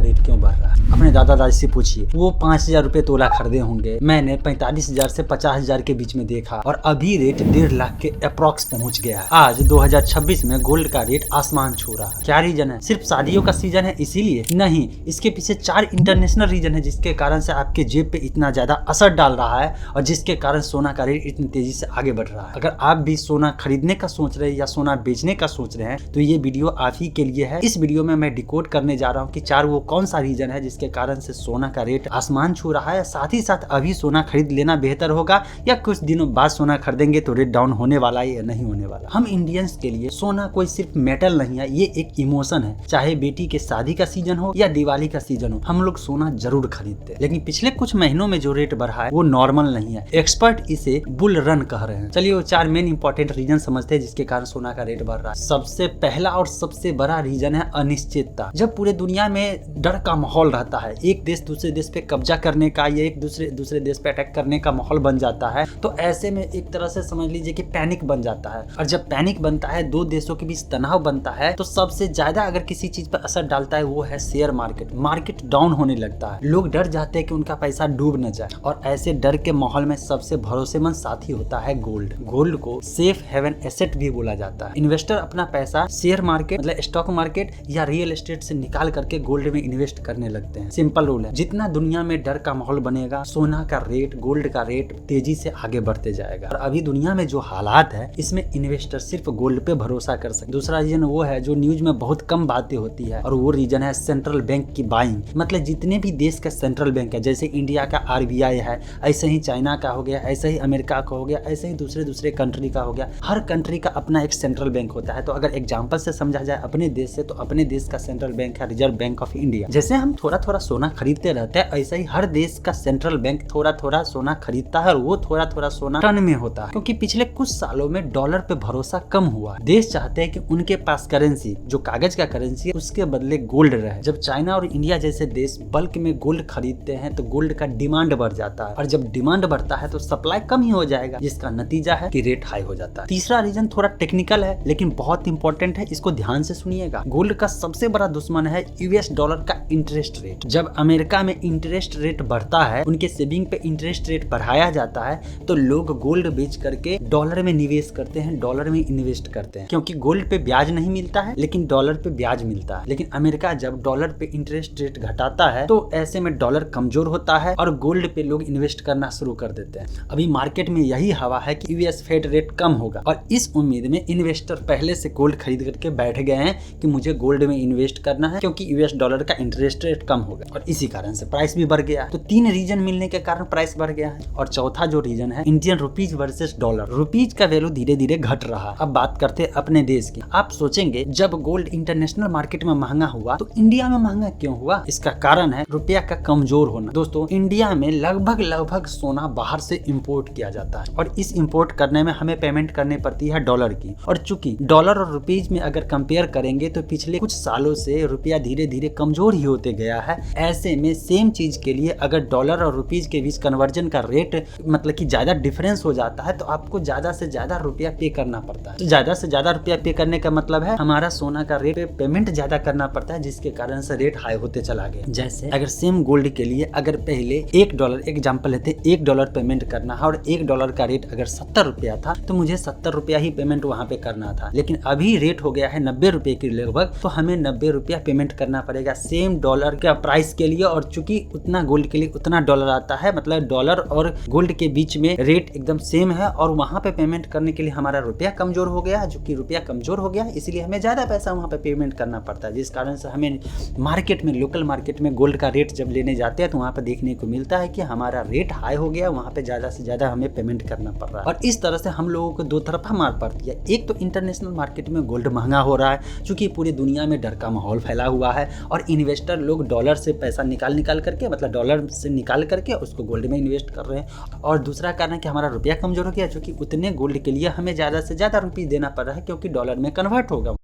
Rate क्यों बढ़ रहा है? अपने दादा दादी से पूछिए, वो 5,000 रुपए तोला खरीदे होंगे, मैंने 45,000 से 50,000 के बीच में देखा और अभी रेट 1.5 लाख के अप्रॉक्स पहुंच गया है। आज 2026 में गोल्ड का रेट आसमान छू रहा है। क्या रीजन है? सिर्फ शादियों का सीजन है इसीलिए? नहीं, इसके पीछे 4 इंटरनेशनल रीजन है जिसके कारण से आपके जेब पे इतना ज्यादा असर डाल रहा है और जिसके कारण सोना का रेट इतनी तेजी से आगे बढ़ रहा है। अगर आप भी सोना खरीदने का सोच रहे हैं या सोना बेचने का सोच रहे हैं तो ये वीडियो आप ही के लिए है। इस वीडियो में मैं डिकोड करने जा रहा हूँ कि 4 वो कौन सा रीजन है जिसके कारण से सोना का रेट आसमान छू रहा है। साथ ही साथ अभी सोना खरीद लेना बेहतर होगा या कुछ दिनों बाद सोना खरीदेंगे तो रेट डाउन होने वाला है या नहीं होने वाला। हम इंडियंस के लिए सोना कोई सिर्फ मेटल नहीं है, ये एक इमोशन है। चाहे बेटी के शादी का सीजन हो या दिवाली का सीजन हो, हम लोग सोना जरूर खरीदते हैं। लेकिन पिछले कुछ महीनों में जो रेट बढ़ा है वो नॉर्मल नहीं है। एक्सपर्ट इसे बुल रन कह रहे हैं। चलिए वो 4 मेन इंपॉर्टेंट रीजन समझते हैं जिसके कारण सोना का रेट बढ़ रहा है। सबसे पहला और सबसे बड़ा रीजन है अनिश्चितता। जब पूरे दुनिया में डर का माहौल रहता है, एक देश दूसरे देश पे कब्जा करने का या एक दूसरे देश पे अटैक करने का माहौल बन जाता है, तो ऐसे में एक तरह से समझ लीजिए कि पैनिक बन जाता है। और जब पैनिक बनता है, 2 देशों के बीच तनाव बनता है, तो सबसे ज्यादा अगर किसी चीज पर असर डालता है वो है शेयर मार्केट। मार्केट डाउन होने लगता है, लोग डर जाते हैं कि उनका पैसा डूब न जाए। और ऐसे डर के माहौल में सबसे भरोसेमंद साथी होता है गोल्ड। गोल्ड को सेफ हेवन एसेट भी बोला जाता है। इन्वेस्टर अपना पैसा शेयर मार्केट मतलब स्टॉक मार्केट या रियल एस्टेट से निकाल करके गोल्ड में इन्वेस्ट करने लगते हैं। सिंपल रूल है, जितना दुनिया में डर का माहौल बनेगा, सोना का रेट, गोल्ड का रेट तेजी से आगे बढ़ते जाएगा। और अभी दुनिया में जो हालात है, इसमें इन्वेस्टर सिर्फ गोल्ड पे भरोसा कर सकते। दूसरा रीजन वो है जो न्यूज में बहुत कम बातें होती है और वो रीजन है सेंट्रल बैंक की बाइंग। मतलब जितने भी देश का सेंट्रल बैंक है, जैसे इंडिया का RBI है, ऐसे ही चाइना का हो गया, ऐसे ही अमेरिका का हो गया, ऐसे ही दूसरे कंट्री का हो गया। हर कंट्री का अपना एक सेंट्रल बैंक होता है। तो अगर एग्जांपल से समझा जाए अपने देश से, तो अपने देश का सेंट्रल बैंक है रिजर्व बैंक ऑफ इंडिया। जैसे हम थोड़ा थोड़ा सोना खरीदते रहते हैं, ऐसे ही हर देश का सेंट्रल बैंक थोड़ा थोड़ा सोना खरीदता है और वो थोड़ा थोड़ा सोना टन में होता है। क्योंकि पिछले कुछ सालों में डॉलर पे भरोसा कम हुआ। देश चाहते हैं कि उनके पास करेंसी, जो कागज का करेंसी है, उसके बदले गोल्ड रहे। जब चाइना और इंडिया जैसे देश बल्क में गोल्ड खरीदते हैं तो गोल्ड का डिमांड बढ़ जाता है और जब डिमांड बढ़ता है तो सप्लाई कम ही हो जाएगा, जिसका नतीजा है कि रेट हाई हो जाता है। तीसरा रीजन थोड़ा टेक्निकल है लेकिन बहुत इंपॉर्टेंट है, इसको ध्यान से सुनिएगा। गोल्ड का सबसे बड़ा दुश्मन है US डॉलर का इंटरेस्ट रेट। जब अमेरिका में इंटरेस्ट रेट बढ़ता है, उनके सेविंग पे इंटरेस्ट रेट बढ़ाया जाता है, तो लोग गोल्ड बेच करके डॉलर में निवेश करते हैं, डॉलर में इन्वेस्ट करते हैं। क्योंकि गोल्ड पे ब्याज नहीं मिलता है लेकिन डॉलर पे ब्याज मिलता है। लेकिन अमेरिका जब डॉलर पे इंटरेस्ट रेट घटाता है तो ऐसे में डॉलर कमजोर होता है और गोल्ड पे लोग इन्वेस्ट करना शुरू कर देते हैं। अभी मार्केट में यही हवा है कि US फेड रेट कम होगा और इस उम्मीद में इन्वेस्टर पहले से गोल्ड खरीद करके बैठ गए हैं कि मुझे गोल्ड में इन्वेस्ट करना है क्योंकि US डॉलर का इंटरेस्ट रेट कम होगा और इसी कारण से प्राइस भी बढ़ गया। तो 3 रीजन मिलने के कारण प्राइस बढ़ गया है। और चौथा जो रीजन है, Indian rupees versus dollar. Rupees का वैल्यू धीरे धीरे घट रहा है। अब बात करते हैं अपने देश की। आप सोचेंगे जब गोल्ड इंटरनेशनल मार्केट में महंगा हुआ तो इंडिया में महंगा क्यों हुआ? इसका कारण है रुपया का कमजोर होना। दोस्तों, इंडिया में लगभग सोना बाहर से इंपोर्ट किया जाता है और इस इंपोर्ट करने में हमें पेमेंट करनी पड़ती है डॉलर की। और चूंकि डॉलर और रुपीज में अगर कंपेयर करेंगे तो पिछले कुछ सालों से रुपया धीरे धीरे कमजोर ही होते गया है। ऐसे में सेम चीज के लिए अगर डॉलर और रुपीज के बीच कन्वर्जन का रेट मतलब कि ज्यादा डिफरेंस हो जाता है तो आपको ज्यादा से ज्यादा रुपया पे करना पड़ता है। तो ज्यादा से ज्यादा रुपया पे करने का मतलब है हमारा सोना का रेट पेमेंट ज्यादा करना पड़ता है, जिसके कारण से रेट हाई होते चला गया। जैसे अगर सेम गोल्ड के लिए अगर पहले $1 एग्जाम्पल लेते, $1 पेमेंट करना है और $1 का रेट अगर 70 रुपया था तो मुझे 70 रुपया ही पेमेंट वहाँ पे करना था। लेकिन अभी रेट हो गया है 90 रुपए के लगभग, तो हमें 90 रुपया पेमेंट करना पड़ेगा सेम डॉलर का प्राइस के लिए। और चूंकि उतना गोल्ड के लिए उतना डॉलर आता है, मतलब डॉलर और गोल्ड के बीच में रेट एकदम सेम है और वहाँ पे पेमेंट करने के लिए हमारा रुपया कमजोर हो गया। जो कि रुपया कमजोर हो गया इसलिए हमें ज्यादा पैसा वहाँ पे पेमेंट करना पड़ता है, जिस कारण से हमें मार्केट में, लोकल मार्केट में गोल्ड का रेट जब लेने जाते हैं तो वहाँ पे देखने को मिलता है कि हमारा रेट हाई हो गया, वहाँ पे ज्यादा से ज्यादा हमें पेमेंट करना पड़ रहा है। और इस तरह से हम लोगों को 2 तरफा मार पड़ती है। एक तो इंटरनेशनल मार्केट में गोल्ड महंगा हो रहा है क्योंकि पूरी दुनिया में डर का माहौल फैला हुआ है और इन्वेस्टर लोग डॉलर से पैसा निकाल करके, मतलब डॉलर से निकाल करके उसको गोल्ड में इन्वेस्ट कर रहे हैं। और दूसरा कारण है कि हमारा रुपया कमजोर हो गया, क्योंकि उतने गोल्ड के लिए हमें ज्यादा से ज्यादा रुपये देना पड़ रहा है क्योंकि डॉलर में कन्वर्ट होगा।